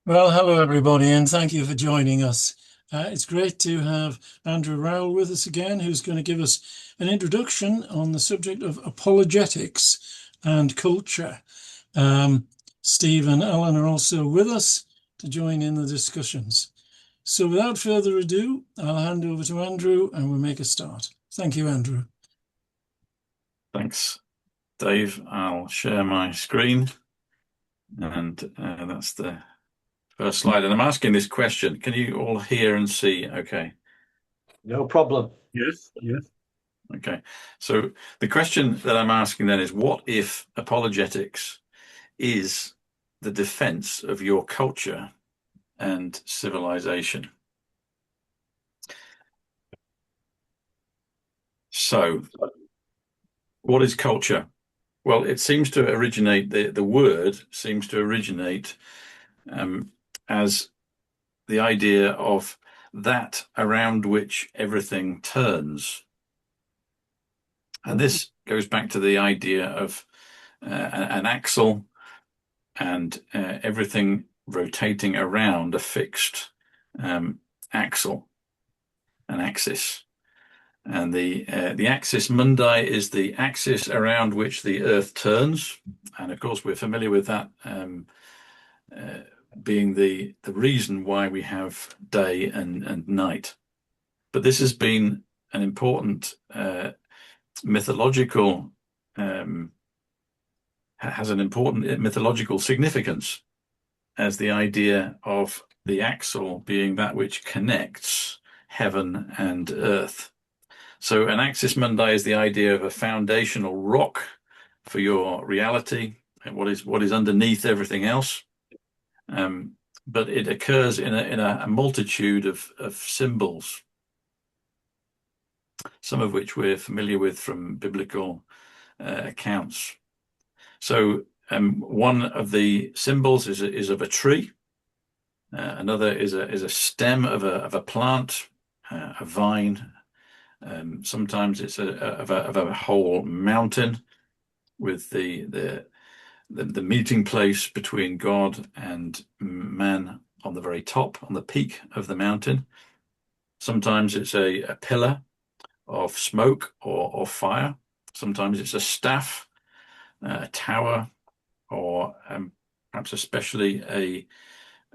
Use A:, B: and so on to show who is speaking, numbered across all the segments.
A: Well, hello everybody, and thank you for joining us. It's great to have Andrew Rowell with us again, who's going to give us an introduction on the subject of apologetics and culture. Steve and Alan are also with us to join in the discussions. So without further ado, I'll hand over to Andrew and we'll make a start. Thank you, Andrew.
B: Thanks, Dave. I'll share my screen, and that's the first slide. And I'm asking this question. Can you all hear and see? Okay.
C: No problem.
B: Yes. Yes. Okay. So the question that I'm asking then is, what if apologetics is the defense of your culture and civilization? So what is culture? Well, it seems to originate, the word seems to originate as the idea of that around which everything turns. And this goes back to the idea of an axle and everything rotating around a fixed axle, an axis. And the axis mundi is the axis around which the Earth turns. And of course, we're familiar with that being the reason why we have day and night. But this has been an important mythological has an important mythological significance as the idea of the axle being that which connects heaven and earth. So an axis mundi is the idea of a foundational rock for your reality and what is underneath everything else. But it occurs in a multitude of symbols, some of which we're familiar with from biblical accounts. So one of the symbols is of a tree. Another is a stem of a plant, a vine. Sometimes it's of a whole mountain with the meeting place between God and man on the very top, on the peak of the mountain. Sometimes it's a pillar of smoke or fire. Sometimes it's a staff, a tower, or perhaps especially a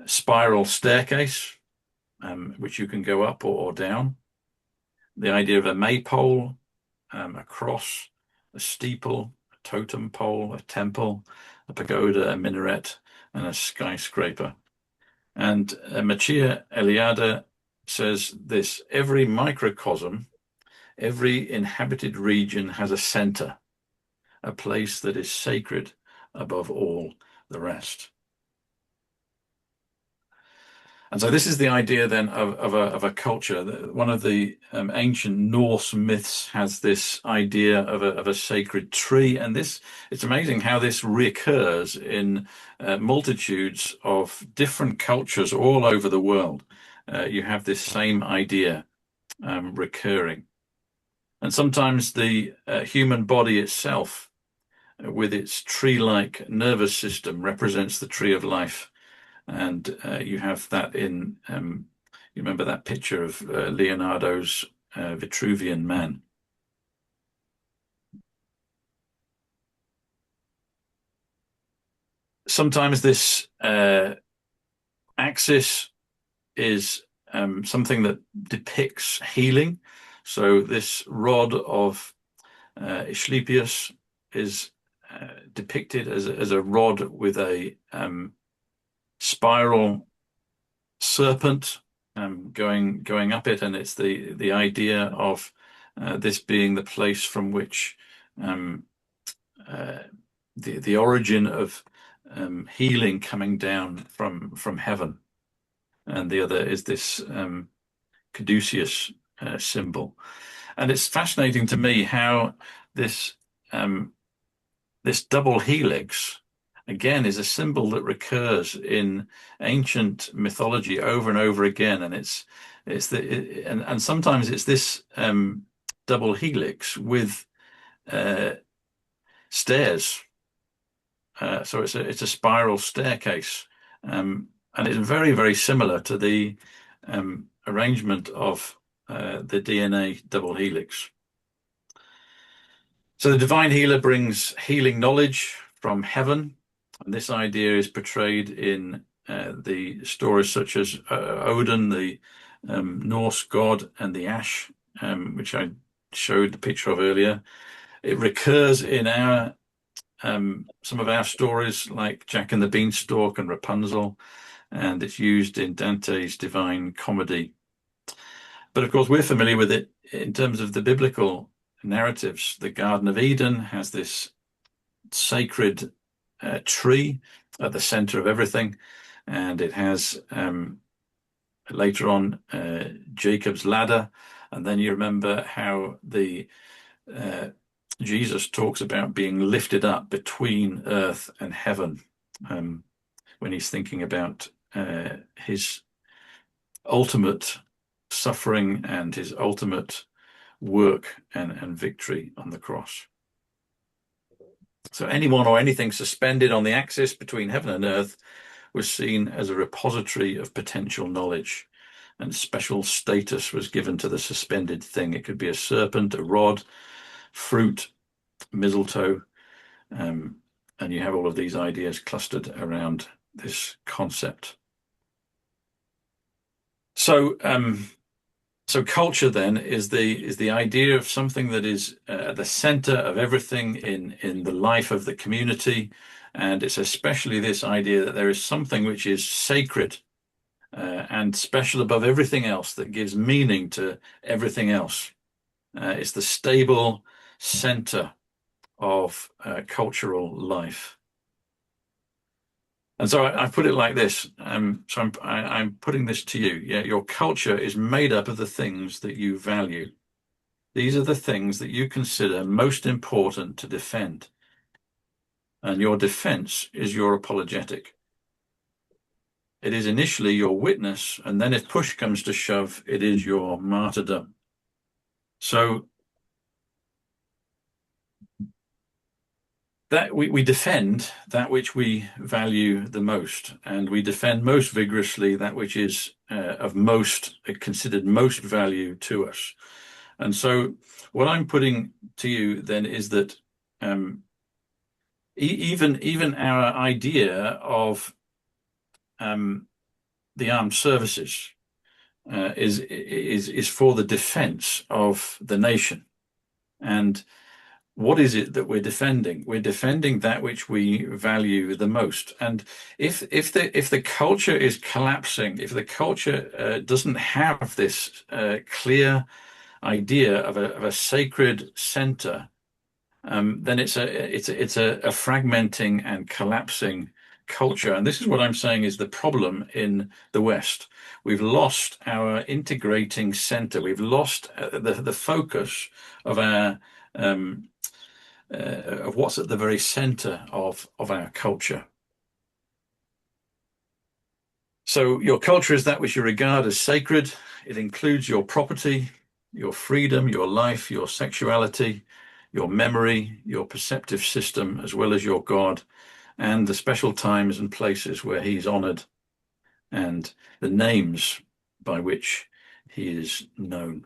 B: spiral staircase, which you can go up or down. The idea of a maypole, a cross, a steeple, a totem pole, a temple, a pagoda, a minaret, and a skyscraper. And Machia Eliade says this: every microcosm, every inhabited region has a center, a place that is sacred above all the rest. And so this is the idea then of a culture. One of the ancient Norse myths has this idea of a sacred tree. And it's amazing how this reoccurs in multitudes of different cultures all over the world. You have this same idea recurring. And sometimes the human body itself, with its tree-like nervous system, represents the tree of life. And you have that in, you remember that picture of Leonardo's Vitruvian Man. Sometimes this axis is something that depicts healing. So this rod of Asclepius is depicted as a rod with a spiral serpent going up it, and it's the idea of this being the place from which the origin of healing coming down from heaven. And the other is this caduceus symbol. And it's fascinating to me how this double helix again is a symbol that recurs in ancient mythology over and over again, and and sometimes it's this double helix with stairs. So it's a spiral staircase and it's very, very similar to the arrangement of the DNA double helix. So the divine healer brings healing knowledge from heaven, and this idea is portrayed in the stories such as Odin, the Norse god, and the ash, which I showed the picture of earlier. It recurs in our some of our stories, like Jack and the Beanstalk and Rapunzel, and it's used in Dante's Divine Comedy. But of course, we're familiar with it in terms of the biblical narratives. The Garden of Eden has this sacred tree at the center of everything, and it has later on Jacob's ladder, and then you remember how the Jesus talks about being lifted up between earth and heaven when he's thinking about his ultimate suffering and his ultimate work and victory on the cross. So anyone or anything suspended on the axis between heaven and earth was seen as a repository of potential knowledge, and special status was given to the suspended thing. It could be a serpent, a rod, fruit, mistletoe, and you have all of these ideas clustered around this concept. So culture then is the idea of something that is at the center of everything in the life of the community, and it's especially this idea that there is something which is sacred and special above everything else, that gives meaning to everything else. It's the stable center of cultural life. And so I put it like this. So I'm putting this to you. Yeah, your culture is made up of the things that you value. These are the things that you consider most important to defend. And your defense is your apologetic. It is initially your witness, and then if push comes to shove, it is your martyrdom. So that we defend that which we value the most, and we defend most vigorously that which is considered most value to us. And so what I'm putting to you then is that even our idea of the armed services is for the defense of the nation. And what is it that we're defending? We're defending that which we value the most. And if the culture is collapsing, if the culture doesn't have this clear idea of a sacred center, then it's a fragmenting and collapsing culture. And this is what I'm saying is the problem in the West. We've lost our integrating center. We've lost the focus of our of what's at the very center of our culture. So your culture is that which you regard as sacred. It includes your property, your freedom, your life, your sexuality, your memory, your perceptive system, as well as your God, and the special times and places where he's honored, and the names by which he is known.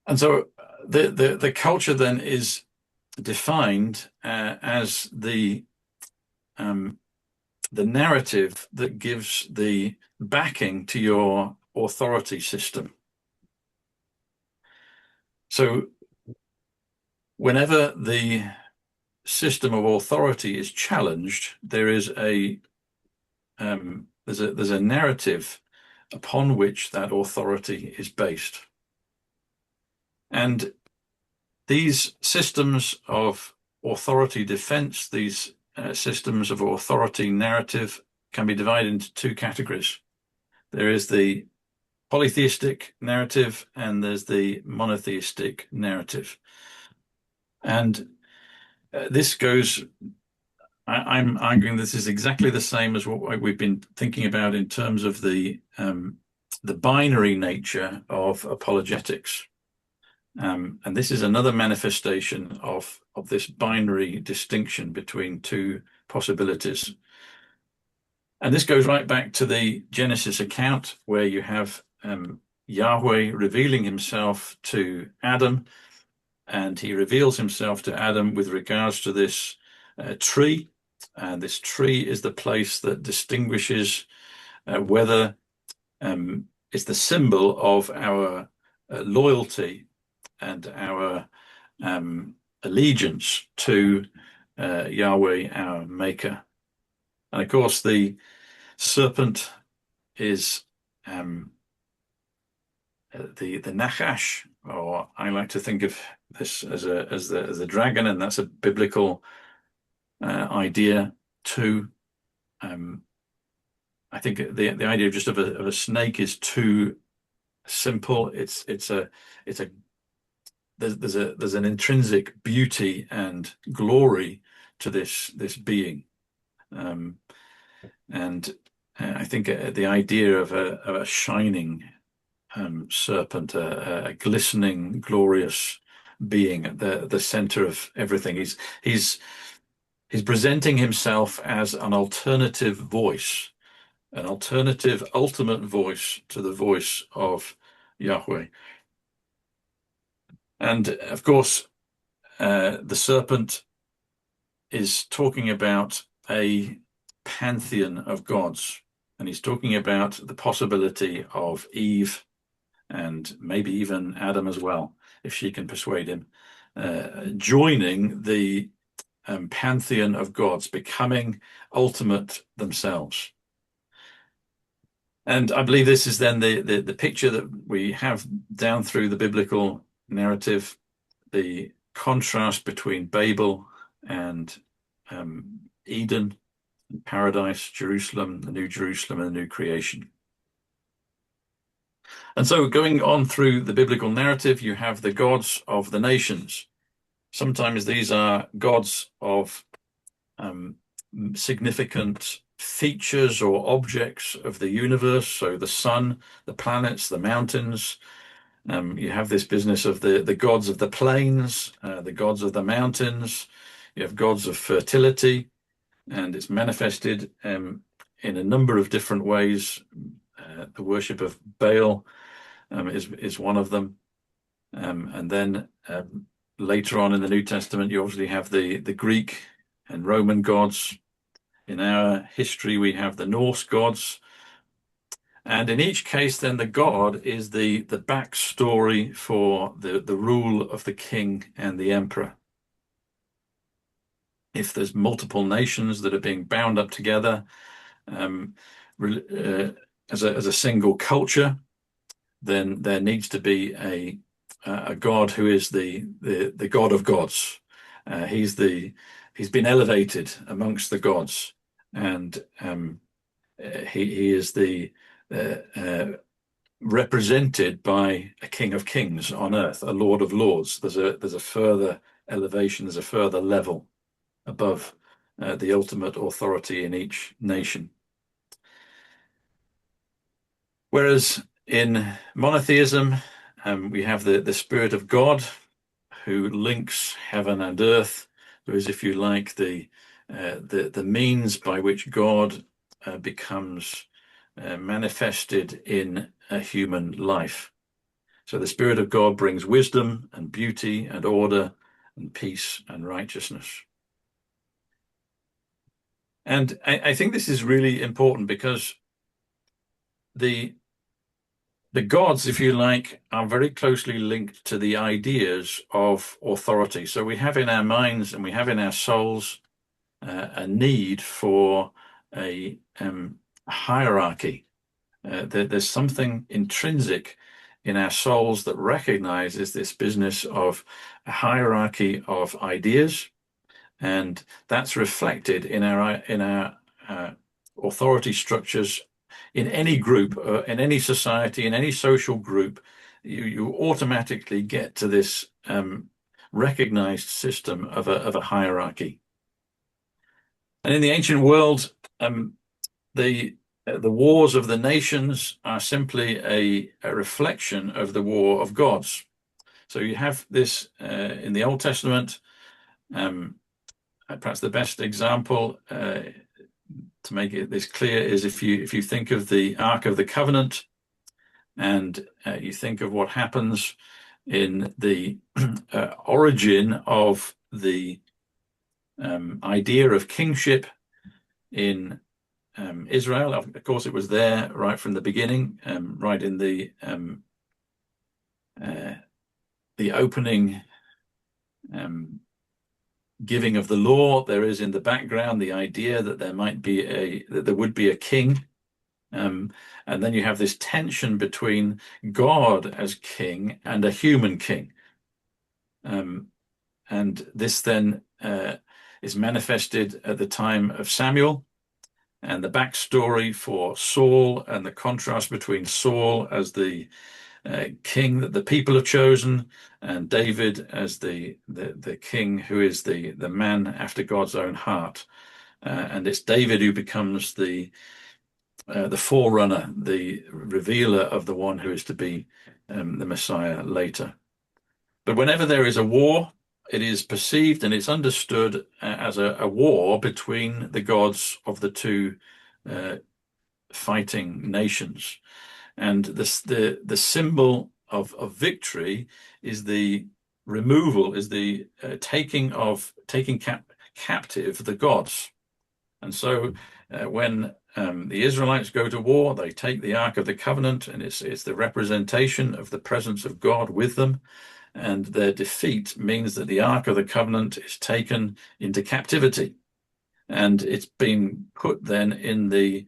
B: And so the culture then is defined as the narrative that gives the backing to your authority system. So whenever the system of authority is challenged, there is there's a narrative upon which that authority is based. And these systems of authority defense, these systems of authority narrative, can be divided into two categories. There is the polytheistic narrative and there's the monotheistic narrative. And this goes, I'm arguing this is exactly the same as what we've been thinking about in terms of the binary nature of apologetics. And this is another manifestation of this binary distinction between two possibilities. And this goes right back to the Genesis account, where you have Yahweh revealing himself to Adam, and he reveals himself to Adam with regards to this tree. And this tree is the place that distinguishes whether it's the symbol of our loyalty and our allegiance to Yahweh, our maker. And of course, the serpent is the Nachash, or I like to think of this as the dragon, and that's a biblical idea too. I think the idea just of a snake is too simple. There's an intrinsic beauty and glory to this being, and I think the idea of a shining serpent, a glistening, glorious being at the center of everything. He's presenting himself as an alternative voice, an alternative, ultimate voice to the voice of Yahweh. And of course, the serpent is talking about a pantheon of gods, and he's talking about the possibility of Eve, and maybe even Adam as well, if she can persuade him, joining the pantheon of gods, becoming ultimate themselves. And I believe this is then the picture that we have down through the biblical narrative, the contrast between Babel and Eden, paradise, Jerusalem, the New Jerusalem, and the new creation. And so going on through the biblical narrative, you have the gods of the nations. Sometimes these are gods of significant features or objects of the universe. So the sun, the planets, the mountains. You have this business of the gods of the plains, the gods of the mountains. You have gods of fertility, and it's manifested in a number of different ways. The worship of Baal is one of them. And then later on in the New Testament, you obviously have the Greek and Roman gods. In our history, we have the Norse gods. And in each case, then, the god is the backstory for the rule of the king and the emperor. If there's multiple nations that are being bound up together as a single culture, then there needs to be a god who is the god of gods. He's been elevated amongst the gods, and he is represented by a king of kings on earth, a lord of lords. There's a further elevation, there's a further level above the ultimate authority in each nation. Whereas in monotheism, we have the Spirit of God, who links heaven and earth, who is, if you like, the means by which God becomes manifested in a human life. So the Spirit of God brings wisdom and beauty and order and peace and righteousness. And I think this is really important, because the gods, if you like, are very closely linked to the ideas of authority. So we have in our minds and we have in our souls a need for a hierarchy. There's something intrinsic in our souls that recognizes this business of a hierarchy of ideas, and that's reflected in our authority structures. In any group, in any society, in any social group, you automatically get to this recognized system of a hierarchy. And in the ancient world, the wars of the nations are simply a reflection of the war of gods. So you have this in the Old Testament, Perhaps the best example to make this clear is if you think of the Ark of the Covenant, and you think of what happens in the origin of the idea of kingship in Israel. Of course, it was there right from the beginning, right in the opening giving of the law. There is in the background the idea that there would be a king, and then you have this tension between God as king and a human king, and this then is manifested at the time of Samuel, and the backstory for Saul and the contrast between Saul as the king that the people have chosen, and David as the king who is the man after God's own heart. And it's David who becomes the forerunner, the revealer of the one who is to be the Messiah later. But whenever there is a war, it is perceived and it's understood as a war between the gods of the two fighting nations. And the symbol of victory is the removal, is the taking captive the gods. And so when the Israelites go to war, they take the Ark of the Covenant, and it's the representation of the presence of God with them. And their defeat means that the Ark of the Covenant is taken into captivity, and it's been put then in the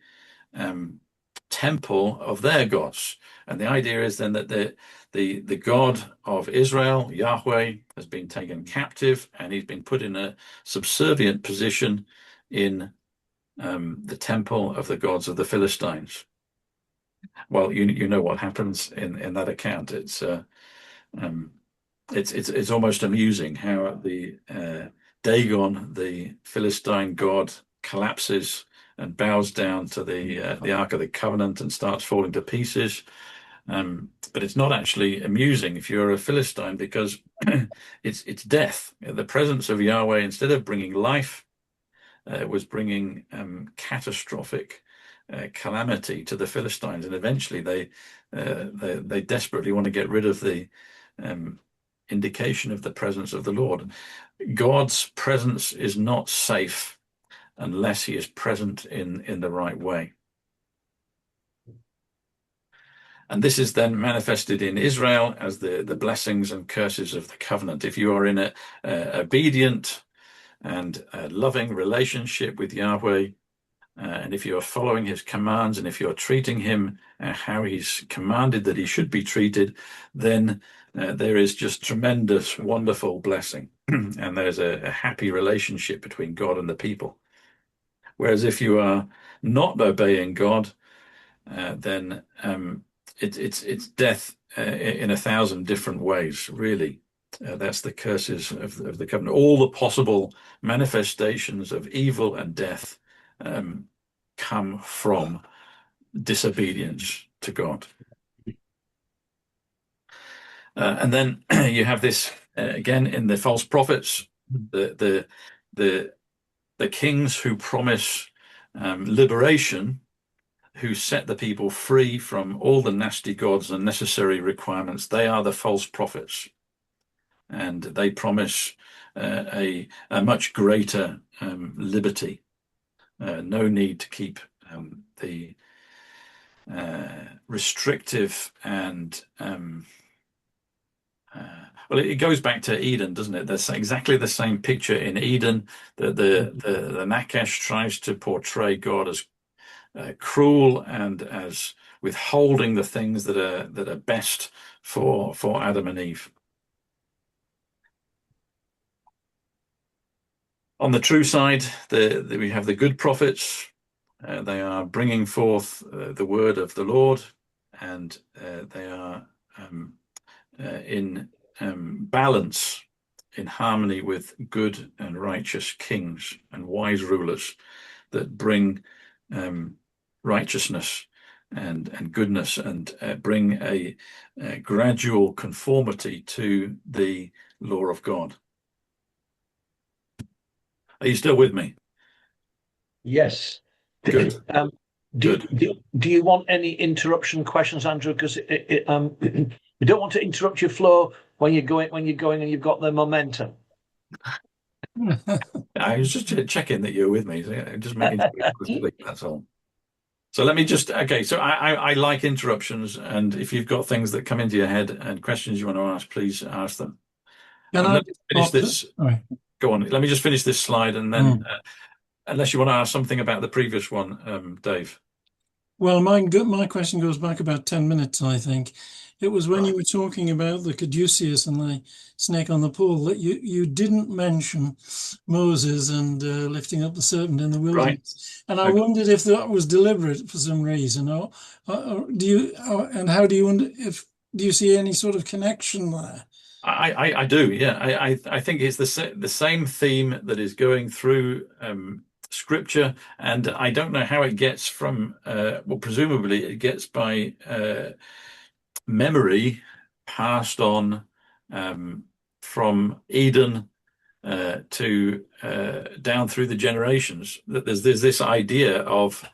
B: temple of their gods. And the idea is then that the God of Israel, Yahweh, has been taken captive, and he's been put in a subservient position in the temple of the gods of the Philistines. Well, you know what happens in that account. It's almost amusing how the Dagon, the Philistine god, collapses and bows down to the Ark of the Covenant and starts falling to pieces. But it's not actually amusing if you're a Philistine, because it's death. The presence of Yahweh, instead of bringing life, was bringing catastrophic calamity to the Philistines, and eventually they desperately want to get rid of the indication of the presence of the Lord. God's presence is not safe unless he is present in the right way. And this is then manifested in Israel as the blessings and curses of the covenant. If you are in a obedient and loving relationship with Yahweh, and if you are following his commands, and if you're treating him how he's commanded that he should be treated, then there is just tremendous, wonderful blessing. And there's a happy relationship between God and the people. Whereas if you are not obeying God, then it's death in 1,000 different ways, really. That's the curses of the covenant. All the possible manifestations of evil and death come from disobedience to God. And then you have this again in the false prophets, the kings who promise liberation, who set the people free from all the nasty gods and necessary requirements. They are the false prophets, and they promise a much greater liberty. No need to keep the restrictive and well, it goes back to Eden, doesn't it? There's exactly the same picture in Eden. The Nakash tries to portray God as cruel and as withholding the things that are best for Adam and Eve. On the true side, we have the good prophets. They are bringing forth the word of the Lord, and they are in balance, in harmony with good and righteous kings and wise rulers that bring righteousness and goodness, and bring a gradual conformity to the law of God. Are you still with me?
C: Yes.
B: Good,
C: Um,
B: good.
C: do you want any interruption questions, Andrew? Because you don't want to interrupt your flow when you're going and you've got the momentum.
B: I was just checking that you're with me. So just making sure you're asleep, that's all. So let me just, okay, so I like interruptions, and if you've got things that come into your head and questions you want to ask, please ask them.
A: Can I?
B: Let me finish this.
A: Sorry.
B: Go on. Let me just finish this slide, and then, unless you want to ask something about the previous one, Dave.
A: Well, my question goes back about 10 minutes, I think. It was when you were talking about the caduceus and the snake on the pole that you didn't mention Moses and lifting up the serpent in the
B: Right.
A: wilderness. And I
B: Okay.
A: wondered if that was deliberate for some reason, or do you, and how do you, do you see any sort of connection there?
B: I do, yeah. I think it's the same theme that is going through scripture, and I don't know how it gets from well, presumably it gets by memory passed on from Eden to down through the generations. That there's this idea of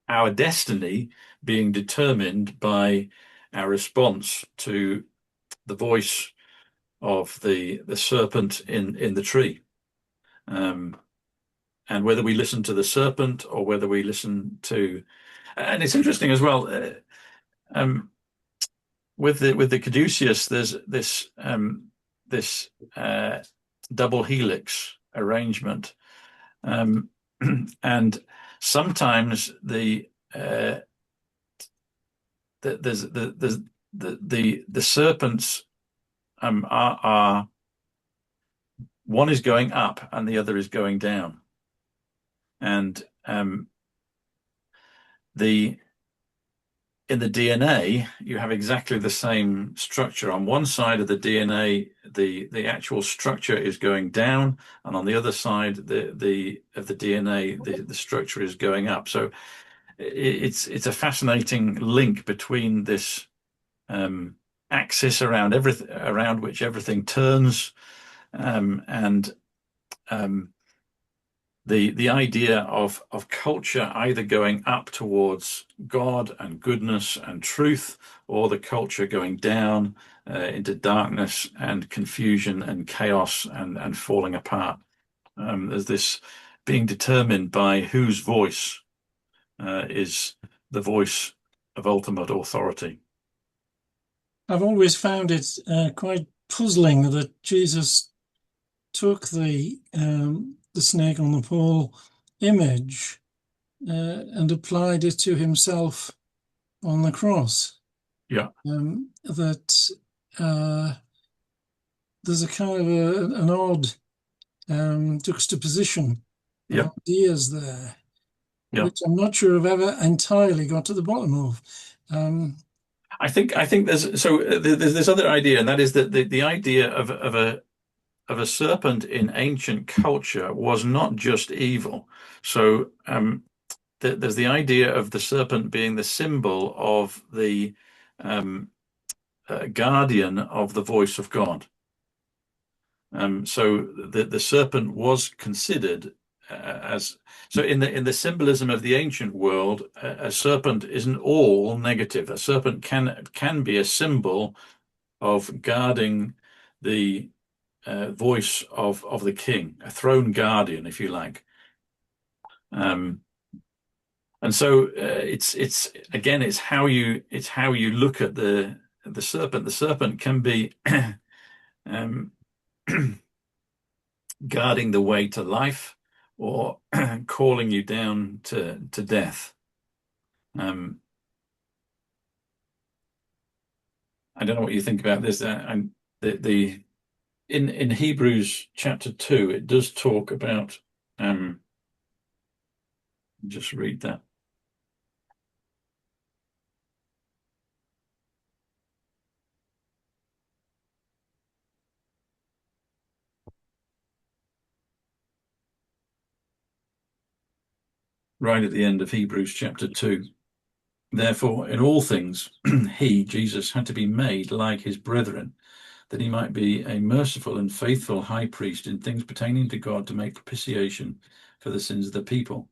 B: our destiny being determined by our response to the voice of the serpent in the tree, and whether we listen to the serpent or whether we listen to, and it's interesting as well. With the caduceus, there's this double helix arrangement, and sometimes there's the serpents are one is going up and the other is going down, and in the DNA, you have exactly the same structure. On one side of the DNA, the actual structure is going down, and on the other side, the of the DNA, the structure is going up. So it's a fascinating link between this axis around everything, around which everything turns, and the idea of culture either going up towards God and goodness and truth, or the culture going down into darkness and confusion and chaos and falling apart. There's this being determined by whose voice is the voice of ultimate authority.
A: I've always found it quite puzzling that Jesus took the snake on the pole image and applied it to himself on the cross.
B: Yeah.
A: That there's a kind of an odd juxtaposition of ideas there, which I'm not sure I've ever entirely got to the bottom of.
B: I think there's this other idea, and that is that the idea of a serpent in ancient culture was not just evil. So there's the idea of the serpent being the symbol of the guardian of the voice of God. So the serpent was considered as, so in the symbolism of the ancient world, a serpent isn't all negative. A serpent can be a symbol of guarding the voice of the king, a throne guardian, if you like. And so it's again, it's how you look at the serpent. The serpent can be guarding the way to life, or calling you down to death. I don't know what you think about this. And in Hebrews chapter 2, it does talk about. Just read that. Right at the end of Hebrews chapter 2. Therefore, in all things, he, Jesus, had to be made like his brethren, that he might be a merciful and faithful high priest in things pertaining to God to make propitiation for the sins of the people.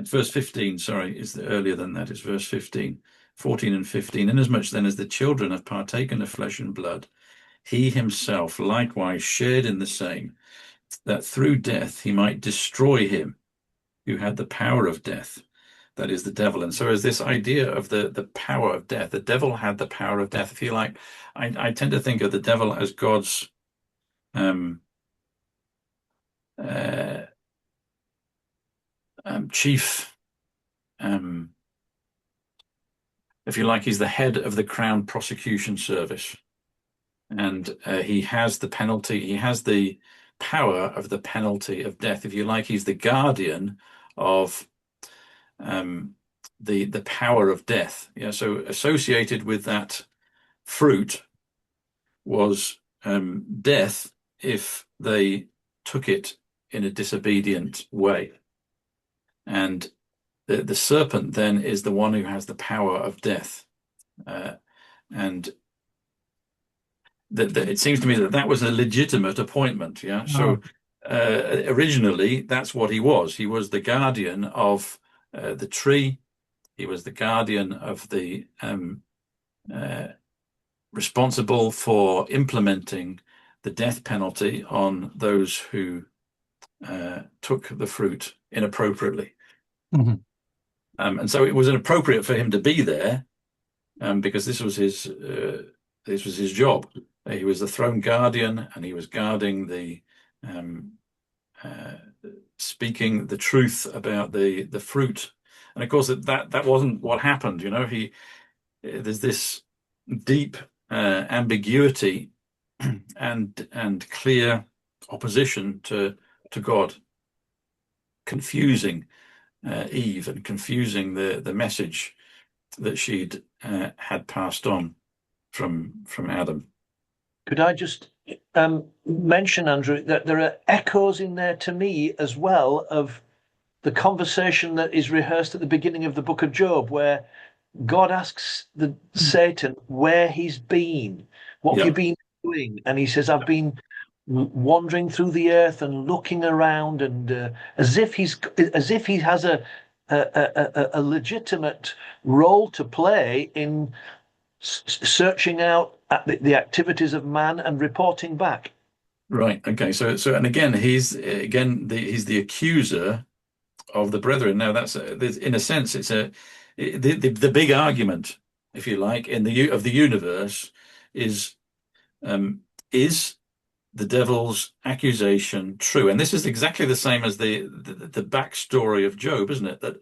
B: Verse 15, sorry, is earlier than that. It's verse 15, 14 and 15. Inasmuch then as the children have partaken of flesh and blood, he himself likewise shared in the same, that through death he might destroy him who had the power of death, that is the devil. And so as this idea of the power of death, the devil had the power of death. If you like, I tend to think of the devil as God's chief, if you like, he's the head of the Crown Prosecution Service. And he has the penalty, he has the power of the penalty of death. If you like, he's the guardian of the power of death. Yeah, so associated with that fruit was death if they took it in a disobedient way. And the serpent then is the one who has the power of death. And it seems to me that was a legitimate appointment. Yeah. So originally, that's what he was. He was the guardian of the tree. He was the guardian of the responsible for implementing the death penalty on those who took the fruit inappropriately.
A: Mm-hmm.
B: And so it was inappropriate for him to be there because this was his job. He was the throne guardian, and he was guarding the speaking the truth about the fruit. And of course, that wasn't what happened. You know, there's this deep ambiguity and clear opposition to God, confusing Eve and confusing the message that she'd had passed on from Adam.
C: Could I just mention, Andrew, that there are echoes in there to me as well of the conversation that is rehearsed at the beginning of the book of Job, where God asks Satan where he's been, what have you been doing? And he says, I've been wandering through the earth and looking around, and as if he has a legitimate role to play in searching out at the activities of man and reporting back.
B: Right. Okay. So and again, he's the accuser of the brethren. Now that's in a sense, it's the big argument, if you like, of the universe is the devil's accusation true? And this is exactly the same as the backstory of Job, isn't it? That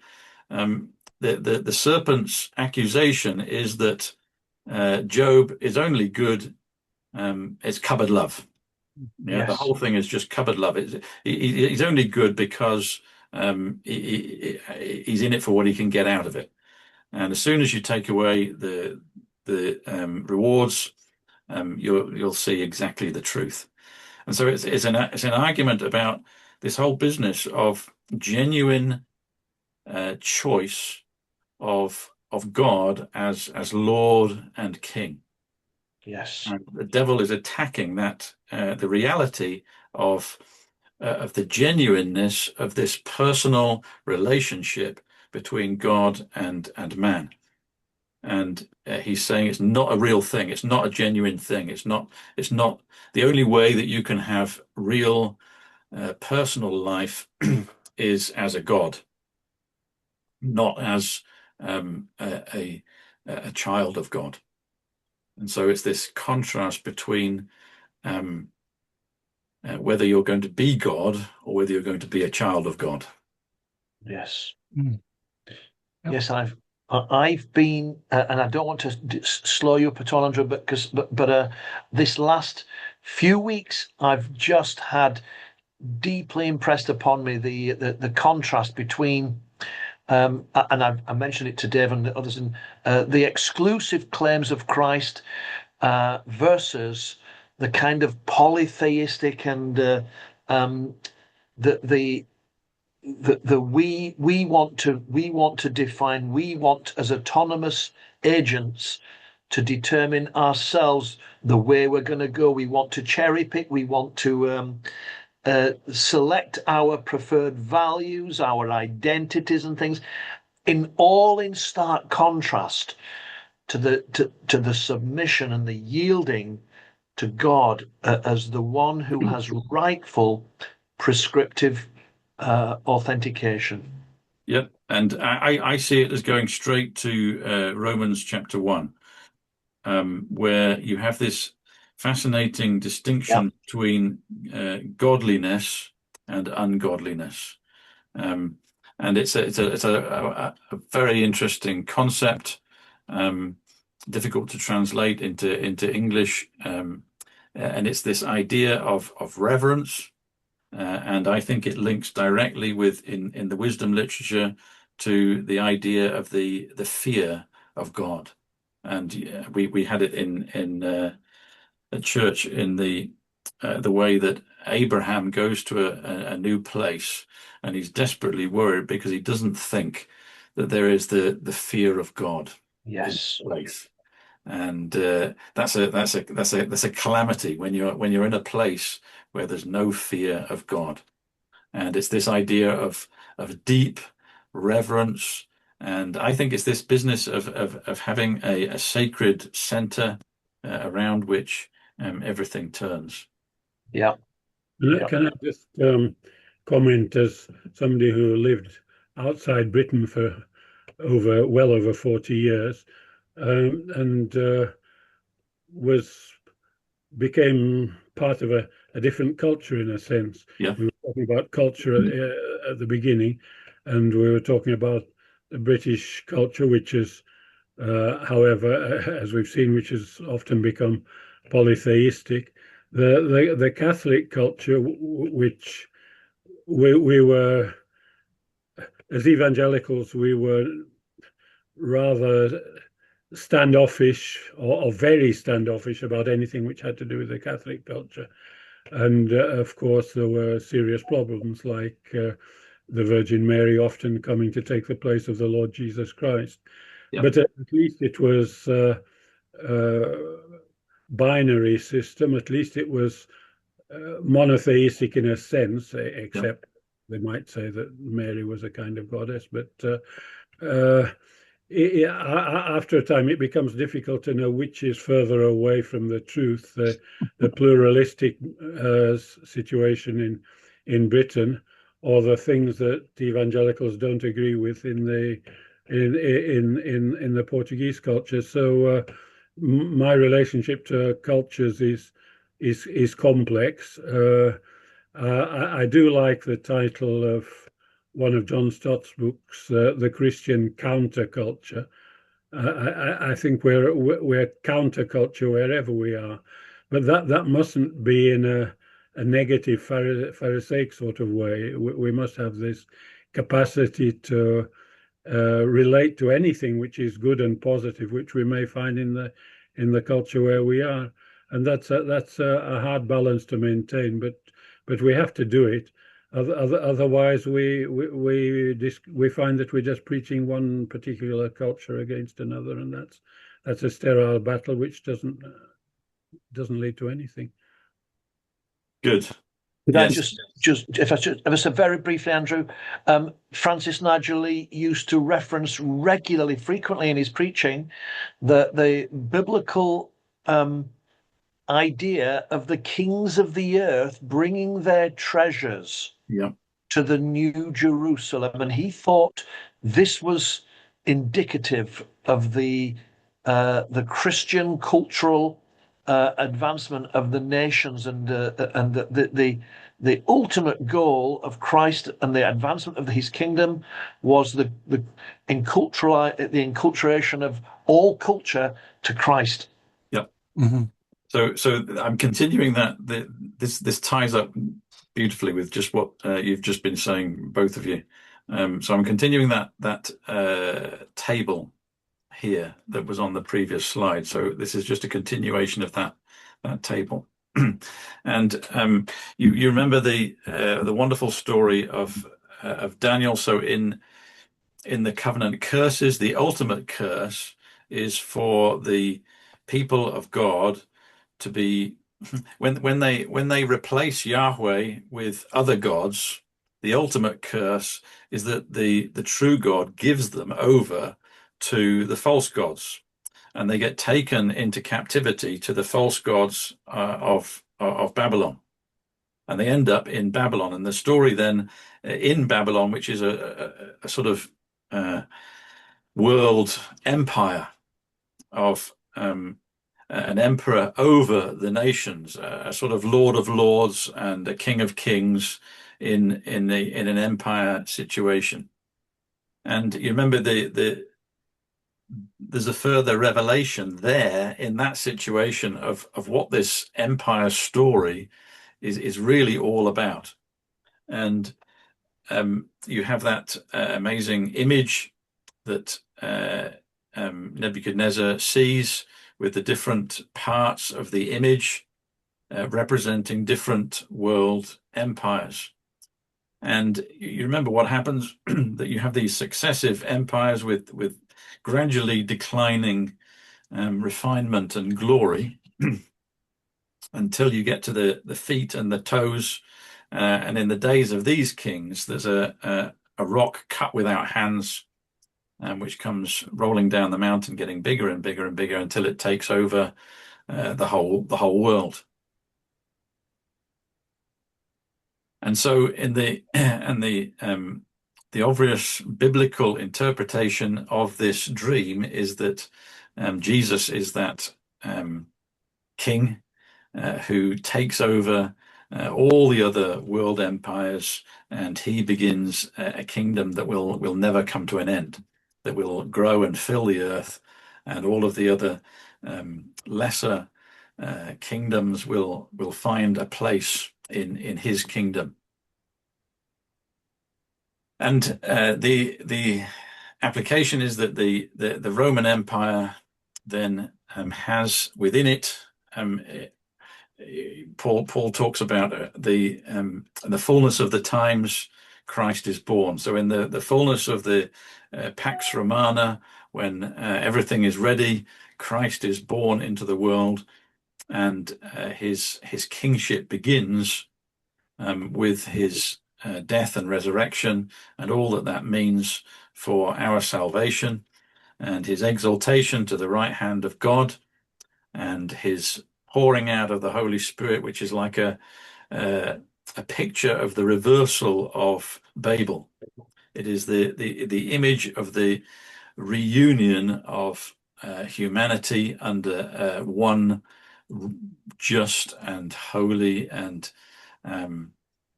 B: the serpent's accusation is that Job is only good. It's cupboard love. Yeah, yes. The whole thing is just cupboard love. He's only good because he's in it for what he can get out of it. And as soon as you take away the rewards, you'll see exactly the truth. And so it's an argument about this whole business of genuine choice of God as Lord and King.
C: Yes.
B: And the devil is attacking that the reality of the genuineness of this personal relationship between God and man. And he's saying it's not a real thing. It's not a genuine thing. It's not the only way that you can have real personal life is as a God, not as a child of God. And so it's this contrast between whether you're going to be God or whether you're going to be a child of God.
C: Yes.
A: Mm. Yep.
C: Yes, I've been, and I don't want to slow you up at all, Andrew, but this last few weeks, I've just had deeply impressed upon me the contrast between, and I mentioned it to Dave and others, in the exclusive claims of Christ versus the kind of polytheistic and the we want to define, we want as autonomous agents to determine ourselves the way we're going to go. We want to cherry pick. We want to select our preferred values, our identities, and things. In stark contrast to the submission and the yielding to God as the one who has rightful prescriptive authentication.
B: Yep, and I see it as going straight to Romans chapter 1, where you have this fascinating distinction between godliness and ungodliness. And it's a very interesting concept, difficult to translate into English, and it's this idea of reverence, and I think it links directly with in the wisdom literature to the idea of the fear of God, and we had it in a church in the way that Abraham goes to a new place, and he's desperately worried because he doesn't think that there is the fear of God.
C: Yes.
B: In place. And that's a calamity when you're in a place where there's no fear of God. And it's this idea of deep reverence, and I think it's this business of having a sacred center around which everything turns.
C: Yeah.
D: Can I just comment as somebody who lived outside Britain for well over 40 years, and became part of a different culture in a sense.
B: Yeah.
D: We were talking about culture at the beginning, and we were talking about the British culture, which is, however, as we've seen, which has often become polytheistic. The Catholic culture, which we were, as evangelicals, we were rather standoffish or very standoffish about anything which had to do with the Catholic culture. And of course, there were serious problems like the Virgin Mary often coming to take the place of the Lord Jesus Christ. Yep. But at least it was binary system. At least it was monotheistic in a sense, except they might say that Mary was a kind of goddess. But after a time, it becomes difficult to know which is further away from the truth: the pluralistic situation in Britain, or the things that evangelicals don't agree with in the Portuguese culture. So my relationship to cultures is complex. I do like the title of one of John Stott's books, The Christian Counterculture. I think we're counterculture wherever we are, but that mustn't be in a negative Pharisaic sort of way. We must have this capacity to relate to anything which is good and positive, which we may find in the culture where we are, and that's a hard balance to maintain. But we have to do it. Otherwise, we find that we're just preaching one particular culture against another, and that's a sterile battle which doesn't lead to anything.
B: Good.
C: Could I just if I said very briefly, Andrew, Francis Nigel Lee used to reference regularly, frequently in his preaching, the biblical idea of the kings of the earth bringing their treasures to the New Jerusalem, and he thought this was indicative of the Christian cultural advancement of the nations, and the ultimate goal of Christ and the advancement of his kingdom was the enculturation of all culture to Christ.
B: Yep. Mm-hmm. So I'm continuing that. This ties up beautifully with just what you've just been saying, both of you. So I'm continuing that table here that was on the previous slide. So this is just a continuation of that table. And you remember the wonderful story of Daniel. So in the covenant curses, the ultimate curse is for the people of God to be when they replace Yahweh with other gods. The ultimate curse is that the true God gives them over to the false gods, and they get taken into captivity to the false gods of Babylon, and they end up in Babylon. And the story then in Babylon, which is a sort of world empire of an emperor over the nations, a sort of lord of lords and a king of kings in an empire situation. And you remember there's a further revelation there in that situation of what this empire story is really all about. And you have that amazing image that Nebuchadnezzar sees, with the different parts of the image representing different world empires. And you remember what happens, that you have these successive empires with gradually declining refinement and glory until you get to the feet and the toes. And in the days of these kings, there's a rock cut without hands, which comes rolling down the mountain, getting bigger and bigger and bigger until it takes over the whole world. And so, in the obvious biblical interpretation of this dream is that Jesus is that king who takes over all the other world empires, and he begins a kingdom that will never come to an end, that will grow and fill the earth, and all of the other lesser kingdoms will find a place in his kingdom. And the application is that the Roman Empire then has within it, Paul talks about the fullness of the times Christ is born. So in the fullness of the Pax Romana, when everything is ready, Christ is born into the world, and his kingship begins with his death and resurrection, and all that means for our salvation, and his exaltation to the right hand of God, and his pouring out of the Holy Spirit, which is like a picture of the reversal of Babel. It is the image of the reunion of humanity under one just and holy and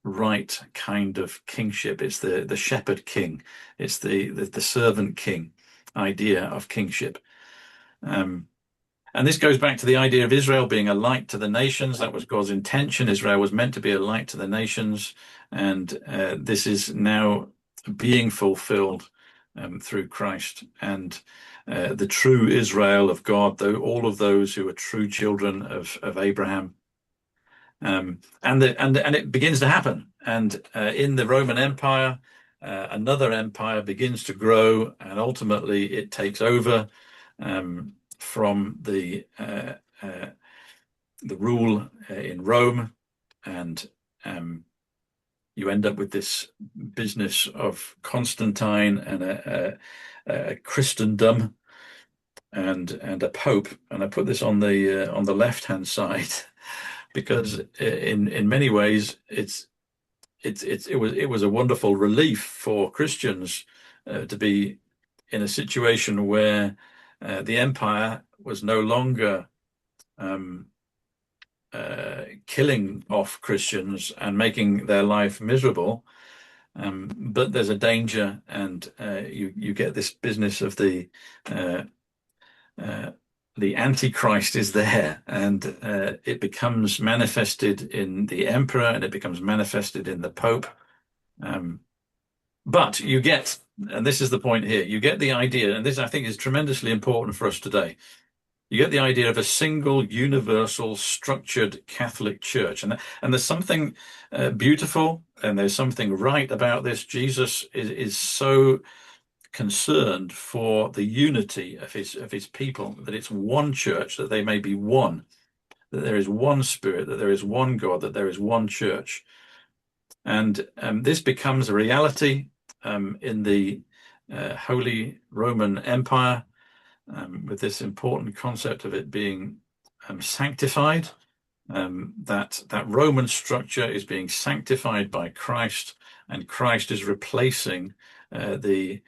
B: right kind of kingship. It's the shepherd king. It's the servant king idea of kingship. And this goes back to the idea of Israel being a light to the nations. That was God's intention. Israel was meant to be a light to the nations, and this is now being fulfilled through Christ. And the true Israel of God, though all of those who are true children of Abraham, and it begins to happen. And in the Roman Empire, another empire begins to grow, and ultimately it takes over from the rule in Rome, and you end up with this business of Constantine and a Christendom and a pope. And I put this on the left-hand side because in many ways it was a wonderful relief for Christians to be in a situation where the empire was no longer killing off Christians and making their life miserable, but there's a danger, and you get this business of the Antichrist is there, and it becomes manifested in the emperor, and it becomes manifested in the pope. But you get, and this is the point here, you get the idea, and this I think is tremendously important for us today. You get the idea of a single, universal, structured Catholic Church, and there's something beautiful and there's something right about this. Jesus is so concerned for the unity of his people, that it's one church, that they may be one, that there is one Spirit, that there is one God, that there is one church. And this becomes a reality in the Holy Roman Empire, with this important concept of it being sanctified. That Roman structure is being sanctified by Christ, and Christ is replacing the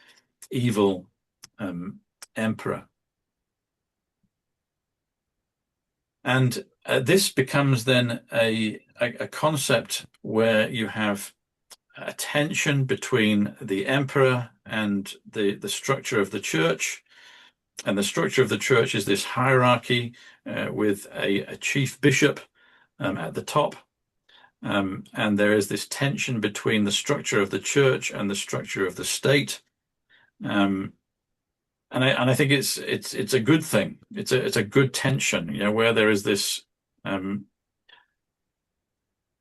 B: evil emperor. And this becomes then a concept where you have a tension between the emperor and the structure of the church. And the structure of the church is this hierarchy with a chief bishop at the top. And there is this tension between the structure of the church and the structure of the state. And I think it's a good thing. It's a good tension, where there is this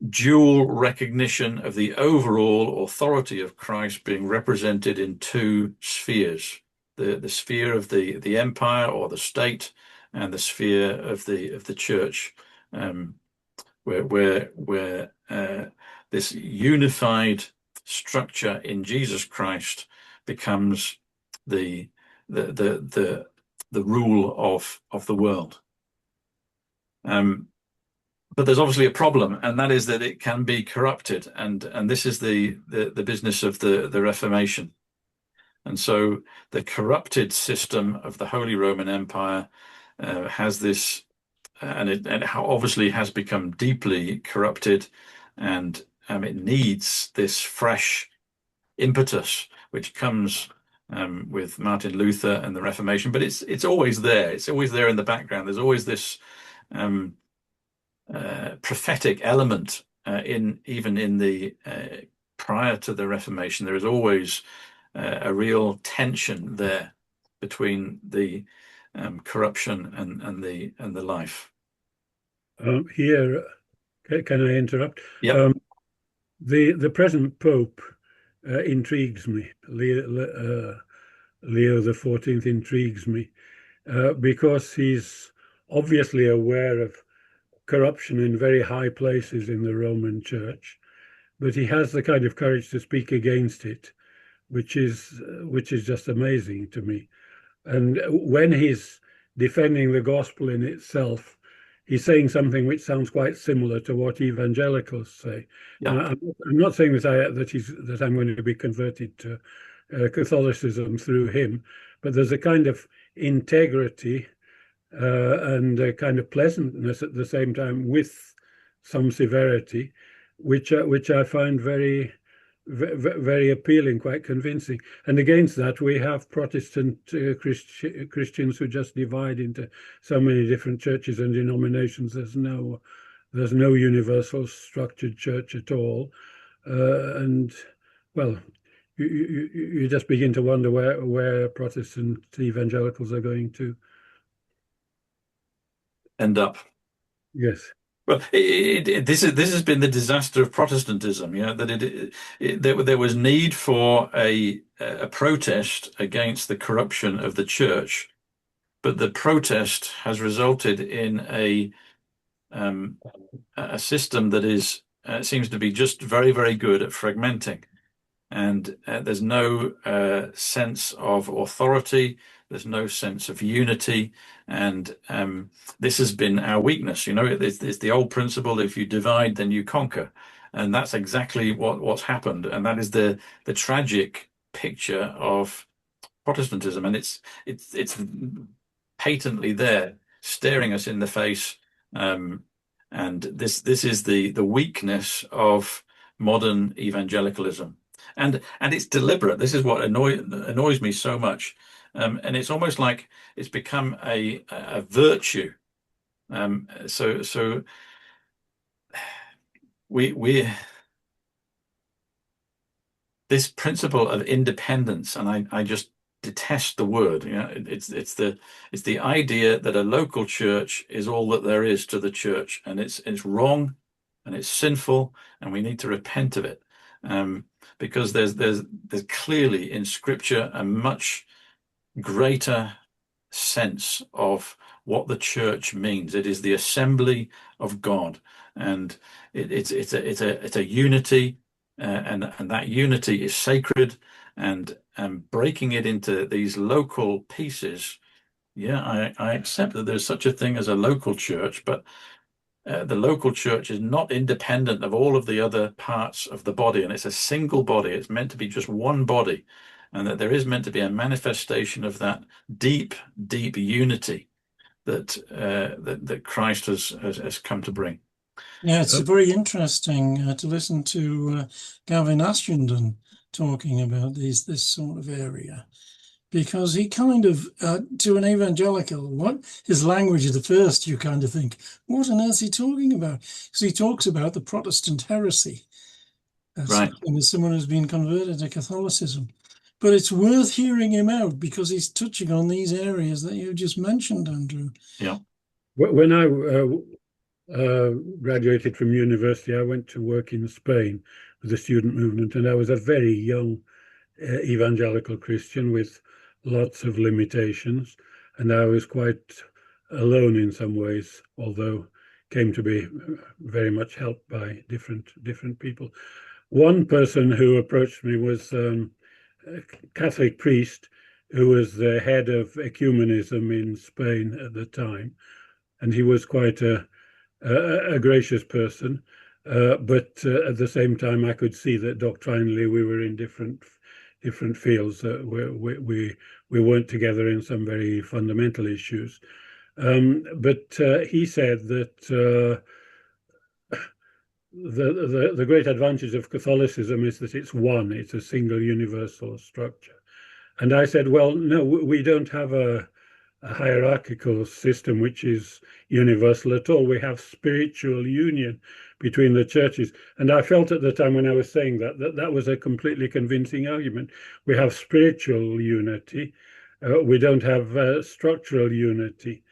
B: dual recognition of the overall authority of Christ being represented in two spheres: the sphere of the empire or the state, and the sphere of the church, where this unified structure in Jesus Christ becomes the rule of the world. But there's obviously a problem, and that is that it can be corrupted, and this is the business of the Reformation. And so the corrupted system of the Holy Roman Empire has this, and it obviously has become deeply corrupted, and it needs this fresh impetus, which comes with Martin Luther and the Reformation. But it's always there. It's always there in the background. There's always this prophetic element even in the prior to the Reformation. There is always a real tension there between the corruption and the life.
D: Here, can I interrupt?
B: Yeah.
D: The present Pope intrigues me. Leo XIV intrigues me because he's obviously aware of corruption in very high places in the Roman Church, but he has the kind of courage to speak against it, which is just amazing to me. And when he's defending the gospel in itself, he's saying something which sounds quite similar to what evangelicals say.
B: Yeah.
D: I'm not saying that I'm going to be converted to Catholicism through him, but there's a kind of integrity and a kind of pleasantness at the same time, with some severity, which I find very, very appealing, quite convincing. And against that, we have Protestant Christians who just divide into so many different churches and denominations. There's no universal structured church at all, and well, you just begin to wonder where Protestant evangelicals are going to
B: end up.
D: Yes.
B: Well, this has been the disaster of Protestantism. That there was need for a protest against the corruption of the church, but the protest has resulted in a system that is seems to be just very, very good at fragmenting, and there's no sense of authority. There's no sense of unity, and this has been our weakness. It's the old principle: if you divide, then you conquer, and that's exactly what's happened. And that is the tragic picture of Protestantism, and it's patently there, staring us in the face. And this is the weakness of modern evangelicalism, and it's deliberate. This is what annoys me so much. And it's almost like it's become a virtue. So we this principle of independence, and I just detest the word. It's the idea that a local church is all that there is to the church, and it's wrong, and it's sinful, and we need to repent of it, because there's clearly in Scripture a much greater sense of what the church means. It is the assembly of God, and it's a unity, and that unity is sacred, and breaking it into these local pieces. Yeah, I accept that there's such a thing as a local church, but the local church is not independent of all of the other parts of the body, and it's a single body. It's meant to be just one body, and that there is meant to be a manifestation of that deep unity that Christ has come to bring.
A: Yeah, it's very interesting to listen to Gavin Ashenden talking about this sort of area, because he kind of, to an evangelical, what his language at the first, you kind of think, what on earth is he talking about? Because he talks about the Protestant heresy,
B: Right.
A: as someone who's been converted to Catholicism. But it's worth hearing him out because he's touching on these areas that you just mentioned, Andrew.
B: Yeah.
D: When I graduated from university, I went to work in Spain with the student movement, and I was a very young evangelical Christian with lots of limitations, and I was quite alone in some ways, although came to be very much helped by different people. One person who approached me was a Catholic priest who was the head of ecumenism in Spain at the time, and he was quite a gracious person, but at the same time, I could see that doctrinally we were in different fields. We weren't together in some very fundamental issues. But he said that the great advantage of Catholicism is that it's one; it's a single universal structure. And I said, well, no, we don't have a hierarchical system which is universal at all. We have spiritual union between the churches. And I felt at the time when I was saying that was a completely convincing argument. We have spiritual unity. We don't have structural unity.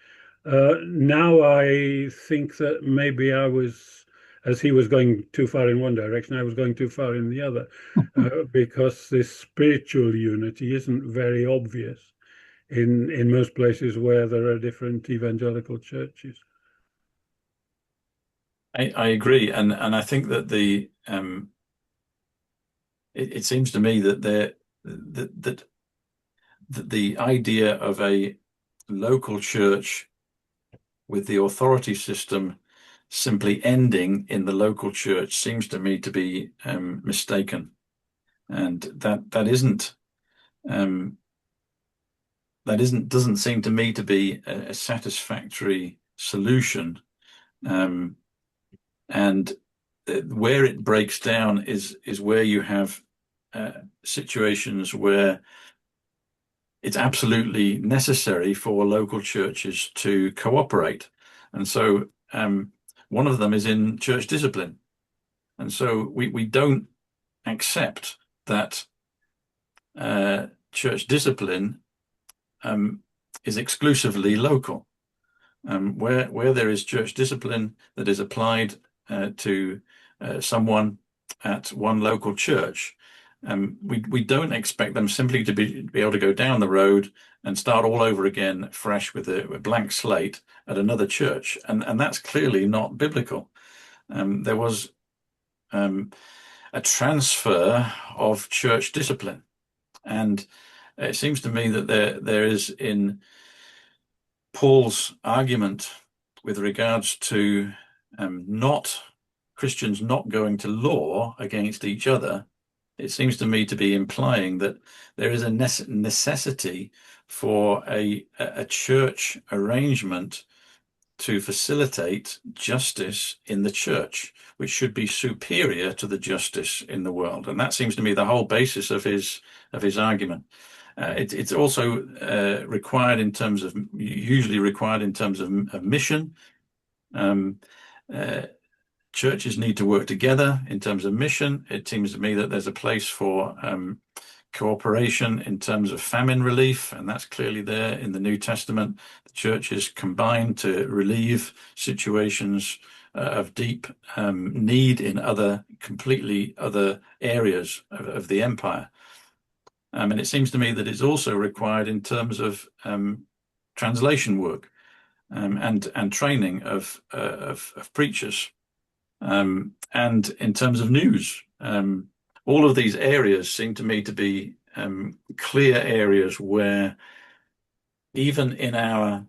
D: Now I think that maybe I was, as he was going too far in one direction, I was going too far in the other, because this spiritual unity isn't very obvious in most places where there are different evangelical churches.
B: I agree, and I think that it seems to me that the idea of a local church with the authority system simply ending in the local church seems to me to be mistaken, and that doesn't seem to me to be a satisfactory solution. And where it breaks down is where you have situations where it's absolutely necessary for local churches to cooperate. And so one of them is in church discipline. And so we don't accept that church discipline is exclusively local. Where there is church discipline that is applied to someone at one local church, we don't expect them simply to be able to go down the road and start all over again fresh with a blank slate at another church, and that's clearly not biblical. There was a transfer of church discipline, and it seems to me that there is in Paul's argument with regards to Christians not going to law against each other, it seems to me to be implying that there is a necessity for a church arrangement to facilitate justice in the church, which should be superior to the justice in the world. And that seems to me the whole basis of his argument. It's also usually required in terms of mission. Churches need to work together in terms of mission. It seems to me that there's a place for cooperation in terms of famine relief, and that's clearly there in the New Testament. The churches combine to relieve situations of deep need in completely other areas of the empire. And it seems to me that it's also required in terms of translation work and training of preachers, and in terms of news. All of these areas seem to me to be clear areas where, even in our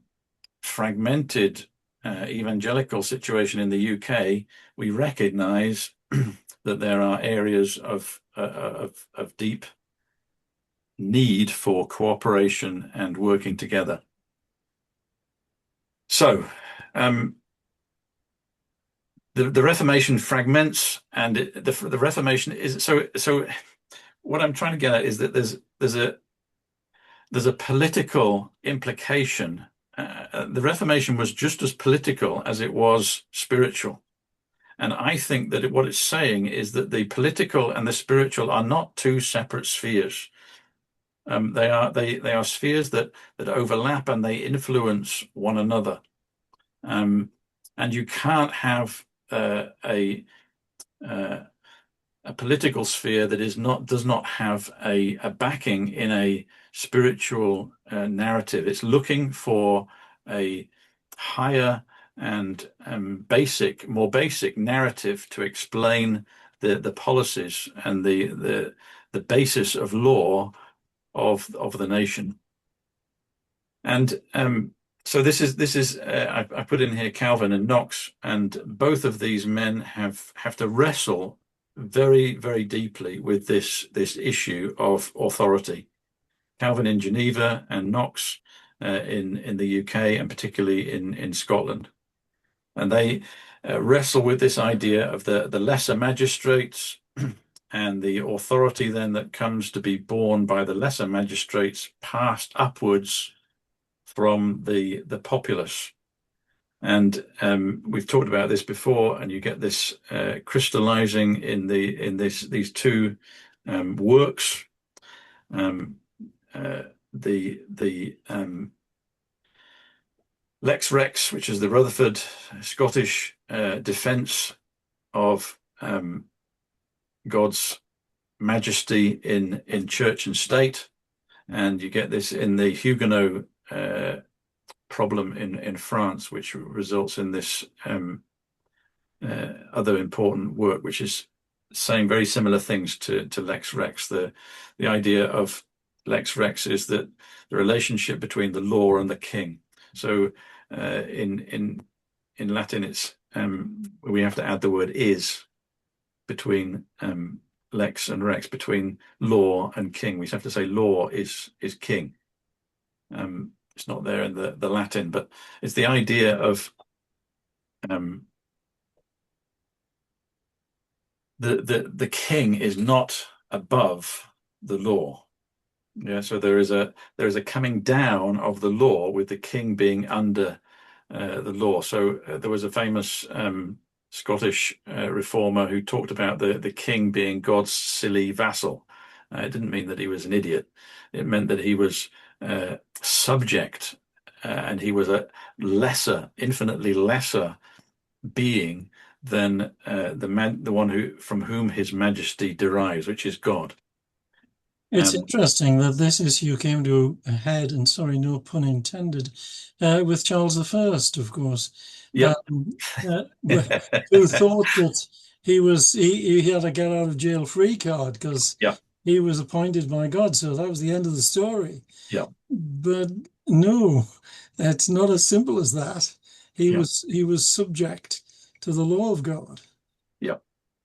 B: fragmented evangelical situation in the UK, we recognize that there are areas of deep need for cooperation and working together. So the Reformation fragments, and the Reformation is so. What I'm trying to get at is that there's a political implication. The Reformation was just as political as it was spiritual, and I think that what it's saying is that the political and the spiritual are not two separate spheres. They are spheres that overlap, and they influence one another. And you can't have a political sphere that does not have a backing in a spiritual narrative. It's looking for a higher and more basic narrative to explain the policies and the basis of law of the nation. And so this is I put in here Calvin and Knox, and both of these men have to wrestle very, very deeply with this issue of authority. Calvin in Geneva and Knox in the UK, and particularly in Scotland. And they wrestle with this idea of the lesser magistrates and the authority then that comes to be borne by the lesser magistrates passed upwards from the populace. And we've talked about this before, and you get this crystallizing in these two works. The Lex Rex, which is the Rutherford Scottish defense of God's majesty in church and state, and you get this in the Huguenot problem in France, which results in this other important work, which is saying very similar things to Lex Rex. The idea of Lex Rex is that the relationship between the law and the king. So in Latin, it's we have to add the word is between lex and rex, between law and king. We have to say law is king. It's not there in the Latin, but it's the idea of the king is not above the law. Yeah, so there is a coming down of the law, with the king being under the law. So there was a famous Scottish reformer who talked about the king being God's silly vassal. It didn't mean that he was an idiot. It meant that he was subject, and he was a lesser, infinitely lesser being than the one from whom his majesty derives, which is God.
A: It's interesting that this issue came to a head, and sorry, no pun intended, with Charles I, of course.
B: Yeah.
A: Who thought that he had a get out of jail free card because he was appointed by God, so that was the end of the story.
B: Yeah.
A: But no, it's not as simple as that. He was subject to the law of God. Yeah,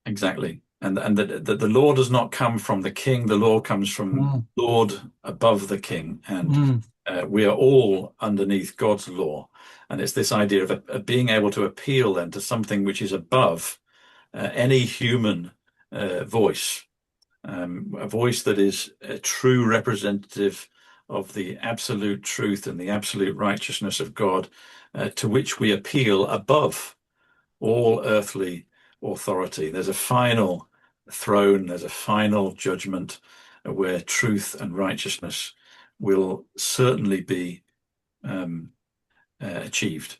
B: exactly. And the law does not come from the king. The law comes from Lord above the king. And we are all underneath God's law. And it's this idea of being able to appeal then to something which is above any human voice, a voice that is a true representative of the absolute truth and the absolute righteousness of God, to which we appeal above all earthly authority. There's a final throne, there's a final judgment, where truth and righteousness will certainly be achieved.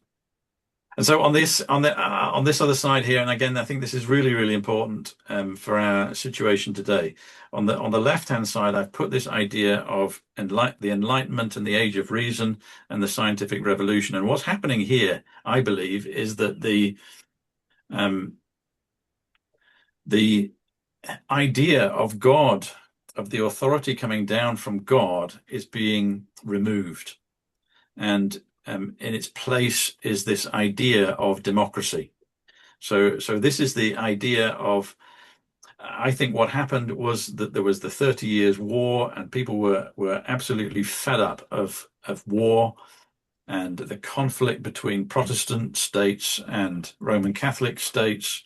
B: And so on this other side here, and again, I think this is really, really important for our situation today. On the left-hand side, I've put this idea of the Enlightenment and the Age of Reason and the scientific revolution. And what's happening here, I believe, is that the idea of God, of the authority coming down from God, is being removed. And in its place is this idea of democracy. So this is the idea of, I think what happened was that there was the 30 Years' War, and people were absolutely fed up of war and the conflict between Protestant states and Roman Catholic states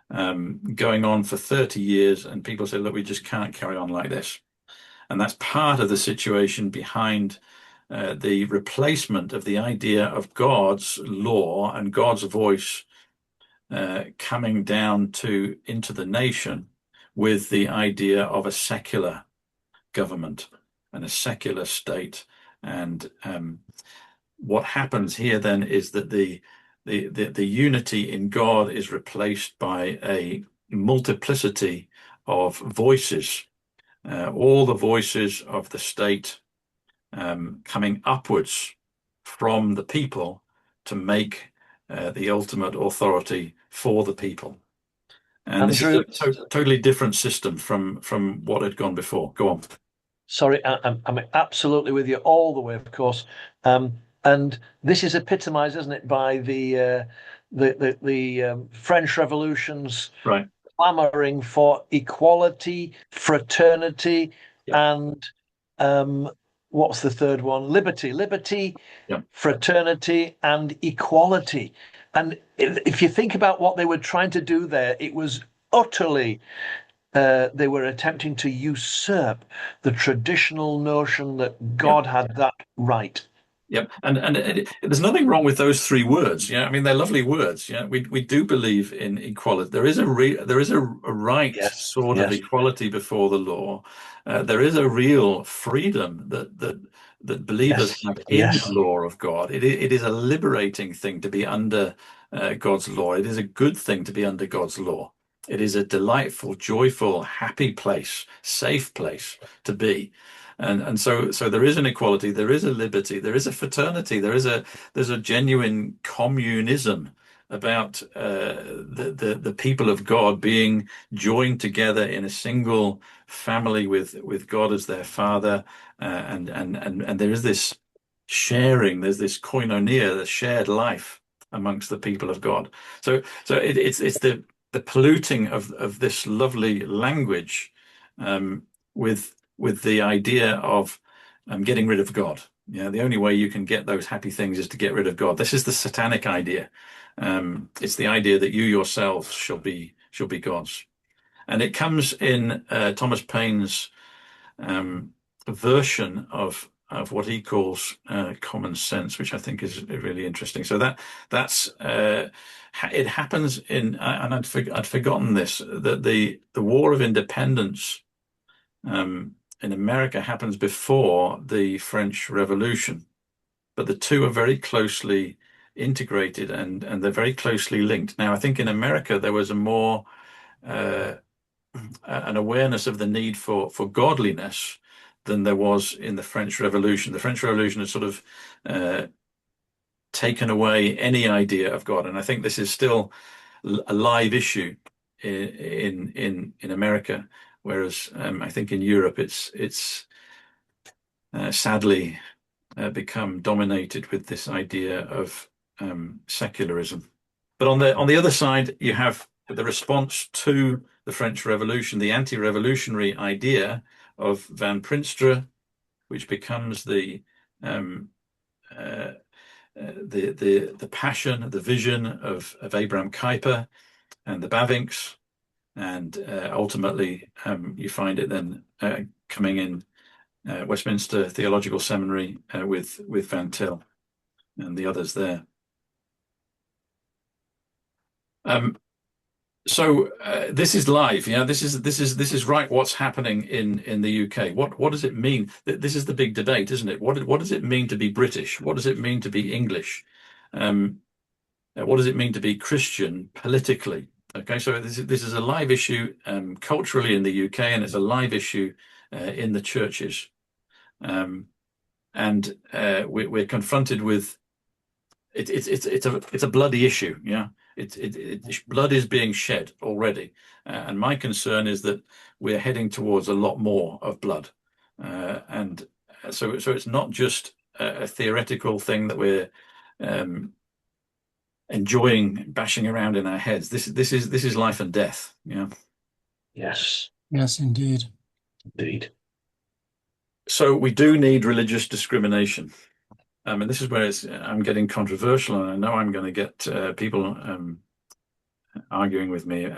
B: going on for 30 years. And people said, look, we just can't carry on like this. And that's part of the situation behind the replacement of the idea of God's law and God's voice coming down into the nation with the idea of a secular government and a secular state. And what happens here then is that the unity in God is replaced by a multiplicity of voices, all the voices of the state coming upwards from the people to make the ultimate authority for the people. And
C: Andrew,
B: this is a totally different system from what had gone before. Go on.
C: Sorry, I'm absolutely with you all the way, of course. And this is epitomized, isn't it, by the French Revolution's
B: right,
C: clamoring for equality, fraternity, and what's the third one? Liberty, fraternity, and equality. And if you think about what they were trying to do there, it was utterly they were attempting to usurp the traditional notion that God had that right.
B: Yep, and there's nothing wrong with those three words. Yeah, I mean they're lovely words. Yeah, we do believe in equality. There is a right sort of equality before the law. There is a real freedom that believers have in the law of God. It is a liberating thing to be under God's law. It is a good thing to be under God's law. It is a delightful, joyful, happy place, safe place to be. And so there is an equality, there is a liberty, there is a fraternity, there's a genuine communism about the people of God being joined together in a single family with God as their father, and there is this sharing, there's this koinonia, the shared life amongst the people of God. So it's the polluting of this lovely language with the idea of getting rid of God. Yeah, the only way you can get those happy things is to get rid of God. This is the satanic idea. It's the idea that you yourselves shall be gods, and it comes in Thomas Paine's version of what he calls common sense, which I think is really interesting. So that's it happens in, and I'd forgotten this, that the War of Independence in America happens before the French Revolution, but the two are very closely integrated and they're very closely linked. Now, I think in America there was a more an awareness of the need for godliness than there was in the French Revolution. The French Revolution has sort of taken away any idea of God, and I think this is still a live issue in America. Whereas I think in Europe it's sadly become dominated with this idea of secularism. But on the other side, you have the response to the French Revolution, the anti-revolutionary idea of Van Prinsterer, which becomes the passion, the vision of Abraham Kuyper and the Bavinks. And ultimately, you find it then coming in Westminster Theological Seminary with Van Til and the others there. So this is live. Yeah, this is right. What's happening in the UK? What does it mean? This is the big debate, isn't it? What does it mean to be British? What does it mean to be English? What does it mean to be Christian politically? Okay, so this is a live issue culturally in the UK, and it's a live issue in the churches, and we're confronted with it's a bloody issue. Yeah, blood is being shed already, and my concern is that we're heading towards a lot more of blood, and so it's not just a theoretical thing that we're enjoying bashing around in our heads. This is life and death. Yeah.
C: Yes.
A: Yes, indeed.
C: Indeed.
B: So we do need religious discrimination. And this is where I'm getting controversial, and I know I'm going to get people arguing with me,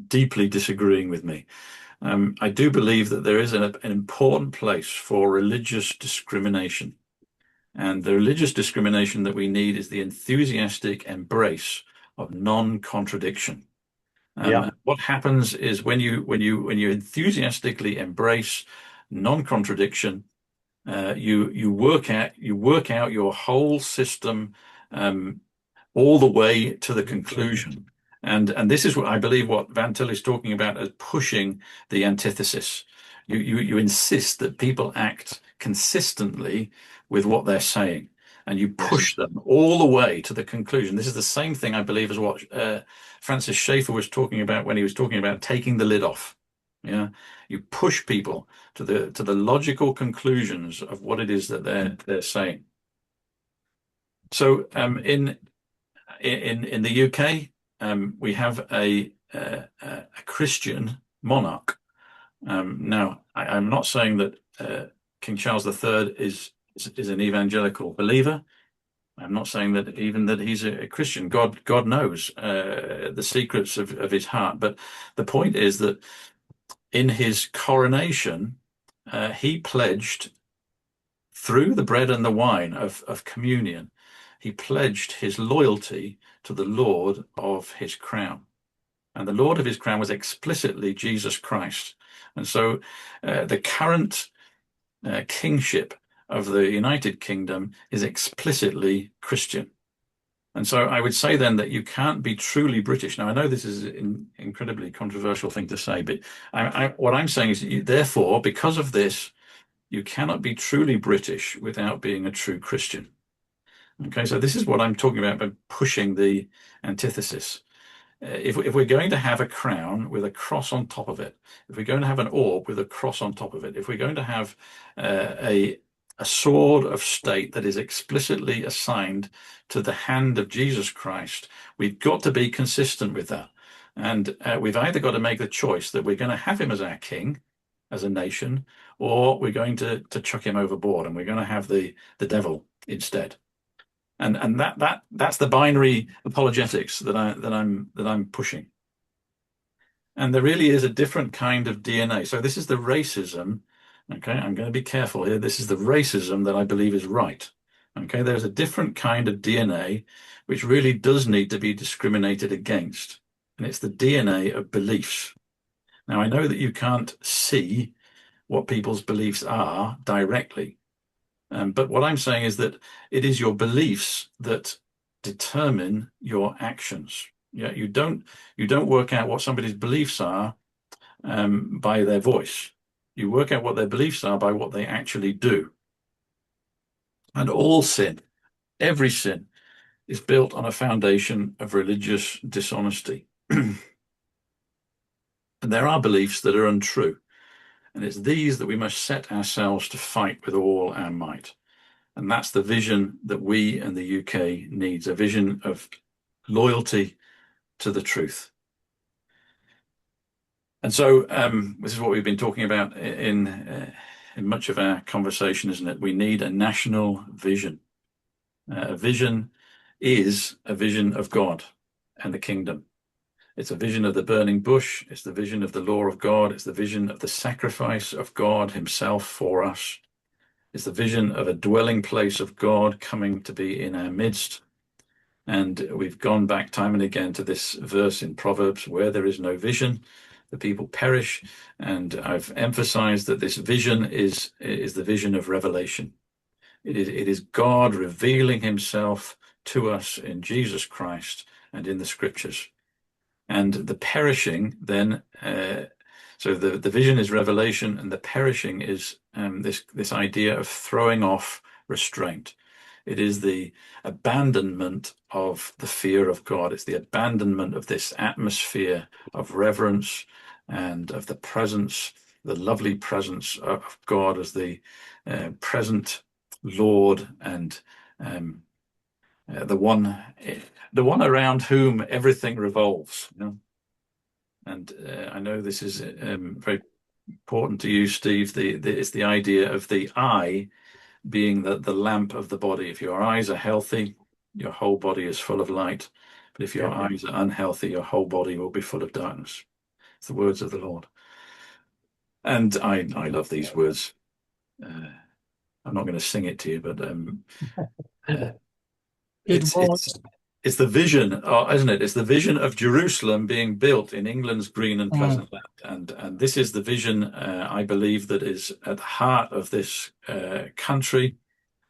B: deeply disagreeing with me. I do believe that there is an important place for religious discrimination. And the religious discrimination that we need is the enthusiastic embrace of non-contradiction. What happens is when you enthusiastically embrace non-contradiction, you work out your whole system all the way to the conclusion. And this is what I believe what Van Til is talking about as pushing the antithesis. You insist that people act consistently with what they're saying, and you push them all the way to the conclusion. This is the same thing, I believe, as what Francis Schaeffer was talking about when he was talking about taking the lid off. Yeah, you push people to the logical conclusions of what it is that they're saying. So in the UK, we have a Christian monarch. Now, I'm not saying that King Charles III is an evangelical believer. I'm not saying that even that he's a Christian. God knows the secrets of his heart. But the point is that in his coronation, he pledged through the bread and the wine of communion, he pledged his loyalty to the Lord of his crown. And the Lord of his crown was explicitly Jesus Christ. And so the current kingship of the United Kingdom is explicitly Christian. And so I would say then that you can't be truly British. Now, I know this is an incredibly controversial thing to say, but what I'm saying is therefore, because of this, you cannot be truly British without being a true Christian. Okay, so this is what I'm talking about by pushing the antithesis. If we're going to have a crown with a cross on top of it, if we're going to have an orb with a cross on top of it, if we're going to have a sword of state that is explicitly assigned to the hand of Jesus Christ, we've got to be consistent with that. And we've either got to make the choice that we're going to have him as our king, as a nation, or we're going to chuck him overboard and we're going to have the devil instead. And that's the binary apologetics that I'm pushing. And there really is a different kind of DNA. So this is the racism. Okay, I'm going to be careful here. This is the racism that I believe is right. Okay, there's a different kind of DNA which really does need to be discriminated against. And it's the DNA of beliefs. Now, I know that you can't see what people's beliefs are directly. But what I'm saying is that it is your beliefs that determine your actions. Yeah, you don't work out what somebody's beliefs are by their voice. You work out what their beliefs are by what they actually do. And all sin, every sin, is built on a foundation of religious dishonesty. And there are beliefs that are untrue. And it's these that we must set ourselves to fight with all our might. And that's the vision that we and the UK needs, a vision of loyalty to the truth. And so this is what we've been talking about in much of our conversation, isn't it? We need a national vision. A vision is a vision of God and the kingdom. It's a vision of the burning bush. It's the vision of the law of God. It's the vision of the sacrifice of God himself for us. It's the vision of a dwelling place of God coming to be in our midst. And we've gone back time and again to this verse in Proverbs, where there is no vision, the people perish. And I've emphasized that this vision is the vision of revelation. It is God revealing himself to us in Jesus Christ and in the scriptures. And the perishing then, so the vision is revelation, and the perishing is this idea of throwing off restraint. It is the abandonment of the fear of God. It's the abandonment of this atmosphere of reverence and of the presence, the lovely presence of God as the present Lord and the one around whom everything revolves. You know? And I know this is very important to you, Steve. It's the idea of the eye being the lamp of the body. If your eyes are healthy, your whole body is full of light. But if your eyes are unhealthy, your whole body will be full of darkness. It's the words of the Lord. And I love these words. I'm not going to sing it to you, but it's the vision, isn't it? It's the vision of Jerusalem being built in England's green and pleasant land. And this is the vision, I believe, that is at the heart of this country.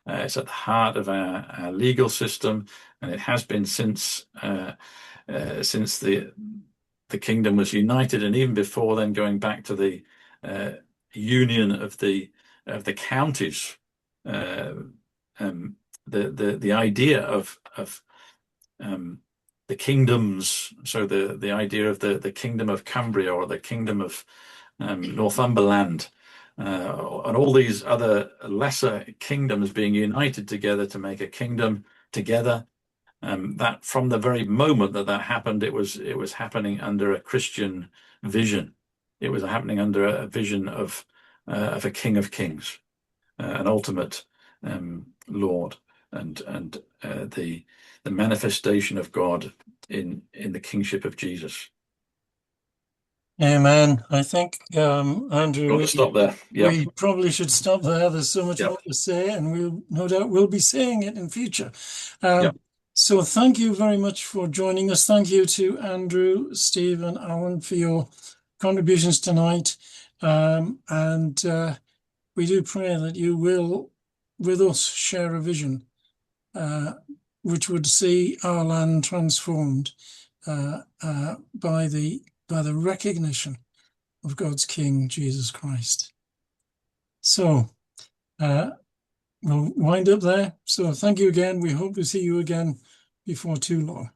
B: It's at the heart of our legal system, and it has been since the kingdom was united, and even before then, going back to the union of the counties. The idea of the kingdoms, so the idea of the kingdom of Cumbria or the kingdom of Northumberland, and all these other lesser kingdoms being united together to make a kingdom together. That from the very moment that happened, it was happening under a Christian vision. It was happening under a vision of a King of Kings, an ultimate Lord, and the manifestation of God in the kingship of Jesus.
A: Amen. I think, Andrew,
B: we stop there.
A: We probably should stop there. There's so much more to say, and we'll no doubt we'll be saying it in future. So thank you very much for joining us. Thank you to Andrew, Steve, and Alan for your contributions tonight. And we do pray that you will, with us, share a vision which would see our land transformed by the recognition of God's King, Jesus Christ. So we'll wind up there. So thank you again. We hope to see you again before too long.